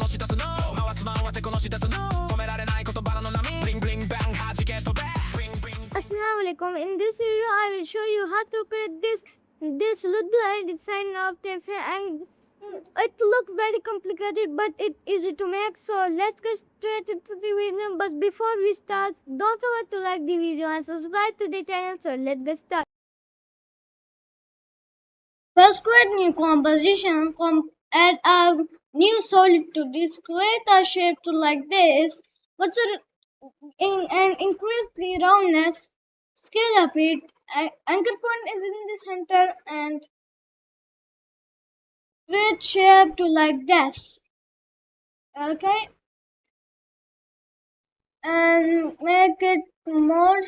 の下との回す回せこの下との止められない言葉の波ブリンブリンバン弾け飛べ Assalamu alaikum. In this video, I will show you how to create this look like design of Tefir, and it look very complicated, but it easy to make. So let's get straight into the video. But before we start, don't forget to like the video and subscribe to the channel. So let's get started. First, create new composition. Add a new solid to this. Create a shape to like this. Go to and increase the roundness. Scale up it. Anchor point is in the center and create shape to like this. Okay, and make it more.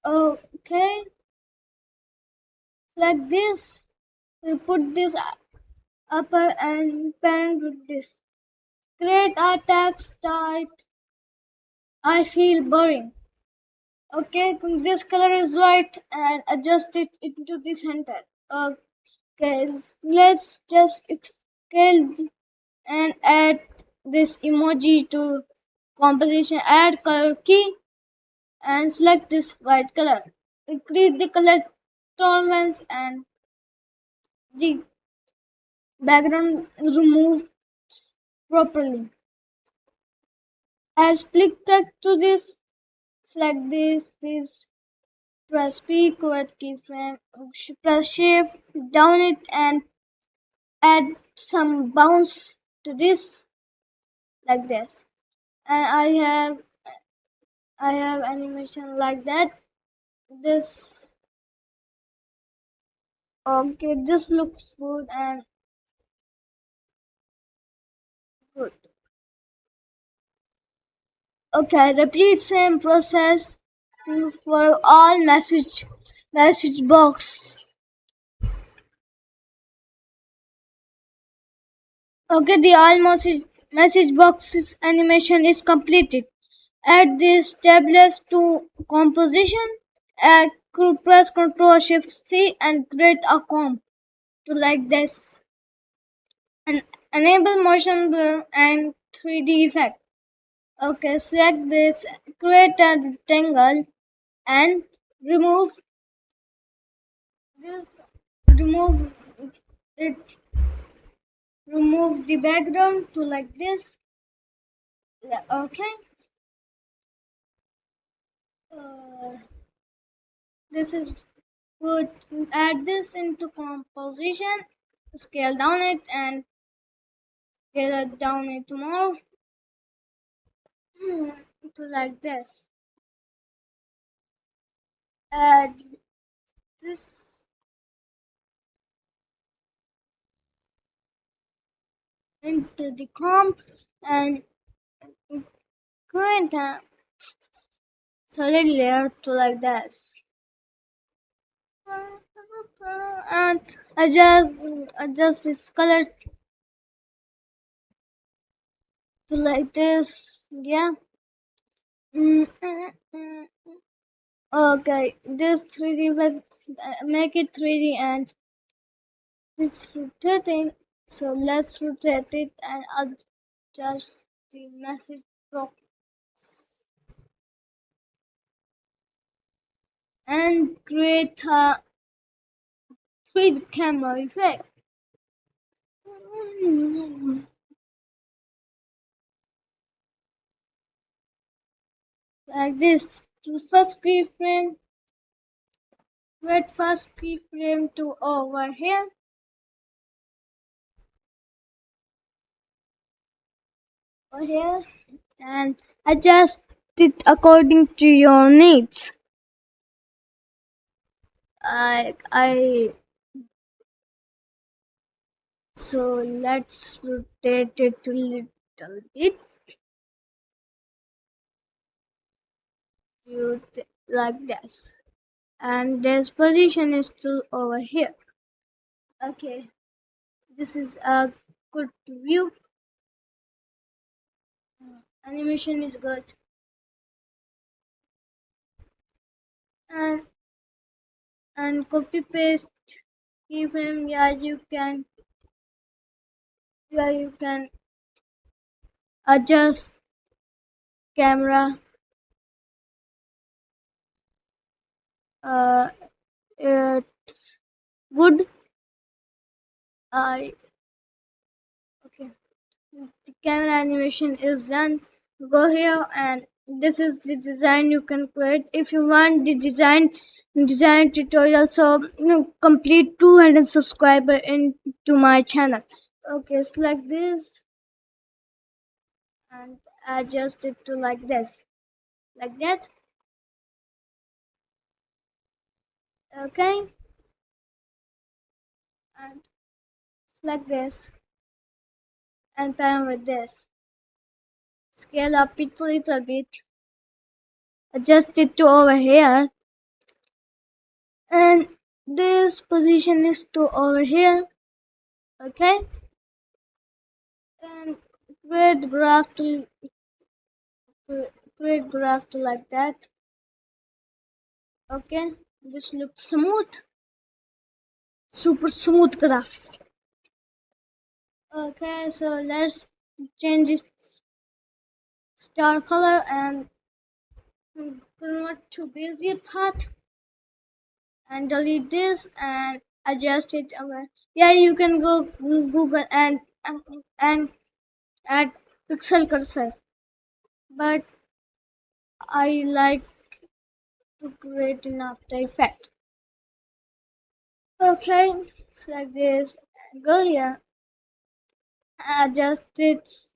Okay, like this. We put this upper and parent with this. Create a text type. I feel boring. Okay, this color is white and adjust it into the center. Okay, let's just scale and add this emoji to composition. Add color key and select this white color. Increase the color tolerance and the background removed properly. Add split text to this. Select this. Press P, create keyframe, press shift down it and add some bounce to this like this. And I have animation like that. This okay, this looks good and good. Okay, repeat same process for all message box. Okay, the all message boxes animation is completed. Add this tablets to composition. Add press Ctrl Shift C and create a comp to like this. And enable motion blur and 3D effect. Okay, select this, create a rectangle and remove this. Remove it. Remove the background to like this. Okay. Uh, this is good. Add this into composition. Scale down it and scale it down it more to like this. Add this into the comp and create a solid layer to like this. And adjust its color to like this. Yeah. Okay, this 3D make it 3D and it's rotating. So let's rotate it and adjust the message box and create a 3D camera effect. Like this. First keyframe. Create first keyframe to over here. Over here. And adjust it according to your needs. So let's rotate it a little bit. Like this. And this position is still over here. Okay, this is a good view. Animation is good. And copy paste keyframe. Yeah, you can adjust camera. Uh, it's good. I Okay. The camera animation is done. Go here and this is the design you can create. If you want the design tutorial, so complete 200 subscriber into my channel. Okay, select this and adjust it to like this, like that. Okay, and select this and pair with this. Scale up it a little bit. Adjust it to over here, and this position is to over here. Okay, and create graph to create graph to like that. Okay, this looks smooth, super smooth graph. Okay, so let's change this star color and convert to bezier path and delete this and adjust it over. Yeah, you can go Google and add pixel cursor, but I like to create in After Effects. Okay, select this, go here, adjust its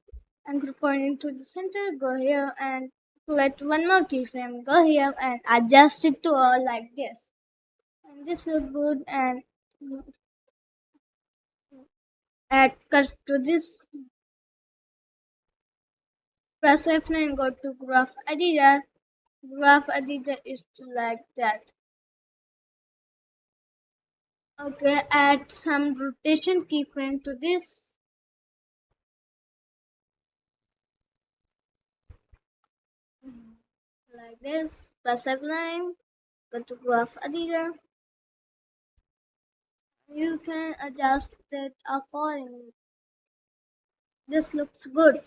anchor point into the center, go here and select one more keyframe, go here and adjust it to all like this. And this look good and add curve to this. Press F9, go to graph editor. Graph editor is to like that. Okay, add some rotation keyframe to this. Like this. Press F9, go to graph editor. You can adjust it accordingly. This looks good.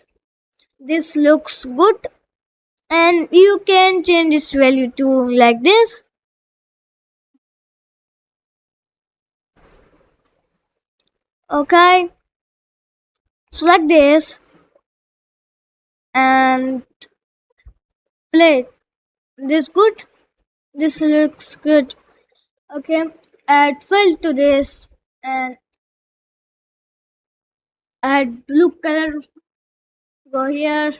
This looks good, and you can change this value to like this. Okay, select this and play. This good. This looks good. Okay, add fill to this and add blue color. Go here,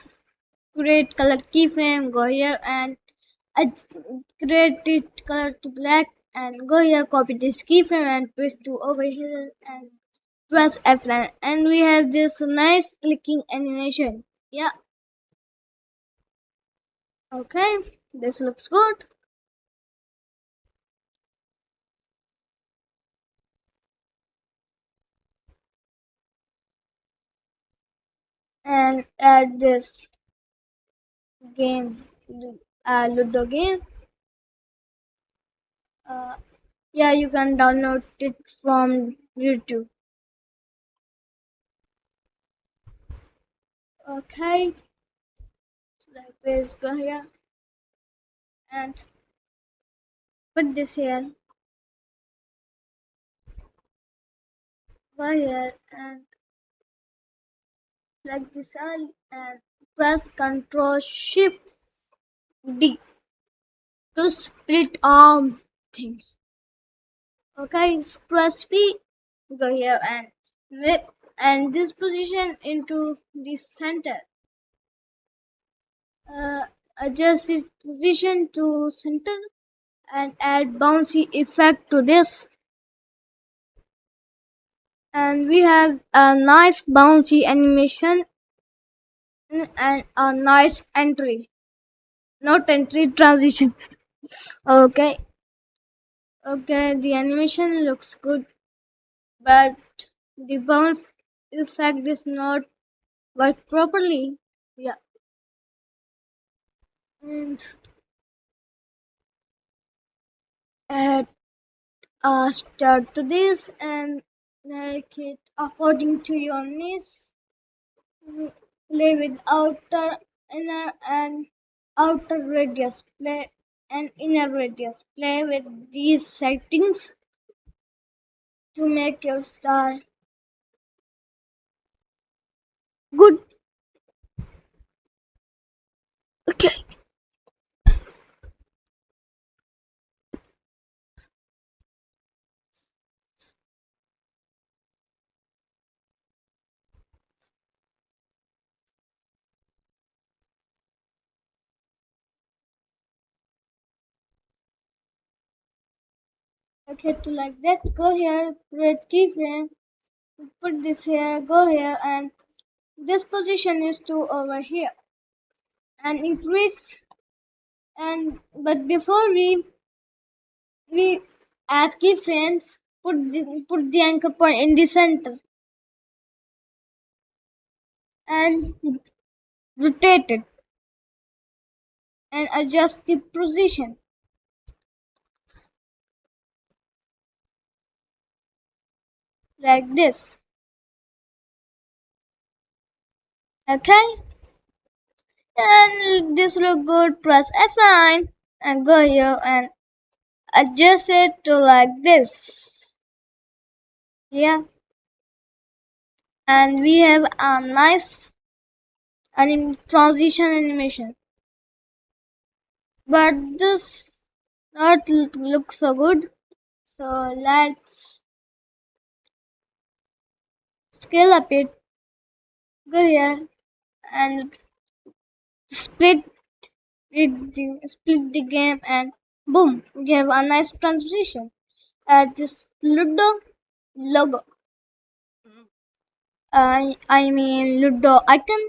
create color keyframe. Go here and add, create it color to black. And go here, copy this keyframe and paste to over here and press F9. And we have this nice clicking animation. Yeah, okay, this looks good. And add this game, Ludo game. Uh, yeah, you can download it from YouTube. Okay, so like this, go here and put this here. Go here and like this all and press Ctrl Shift D to split all things. Okay, press P. Go here and make and this position into the center. Uh, adjust its position to center and add bouncy effect to this. And we have a nice bouncy animation and a nice entry, not entry, transition. Okay, okay, the animation looks good, but the bounce effect is not work properly. Yeah, and add Start to this and make it according to your needs. Play with outer, inner, and outer radius. Play and inner radius. Play with these settings to make your star good. Okay. Okay, to like that, go here, create keyframe, put this here, go here, and this position is to over here, and increase. And but before we add keyframes, put the anchor point in the center and rotate it and adjust the position like this. Okay, and this look good. Press F9 and go here and adjust it to like this. Yeah, and we have a nice transition animation. But this not look so good. So let's scale up it. Go here and split split the game, and boom, we have a nice transition. Add this Ludo logo. I mean Ludo icon.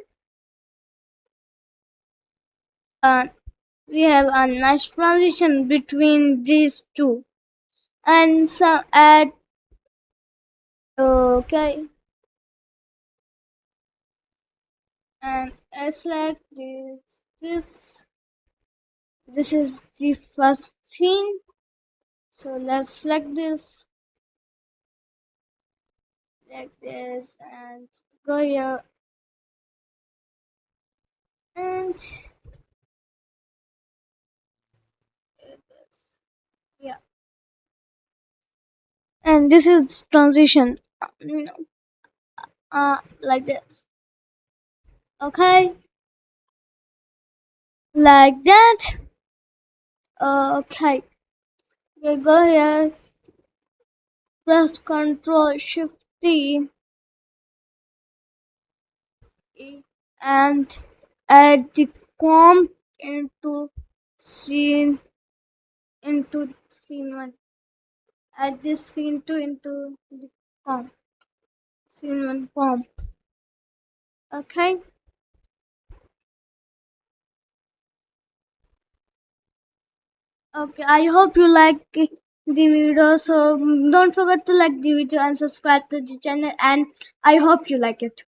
Uh, we have a nice transition between these two, and some add. Okay, and it's like this is the first scene. So let's select this like this and go here and yeah, and this is transition like this. Okay, like that. Okay, we go here, press Ctrl Shift T and add the comp scene into scene 1. Add this scene 2 into the comp scene 1 comp. Okay, okay, I hope you like the video. So don't forget to like the video and subscribe to the channel, and I hope you like it.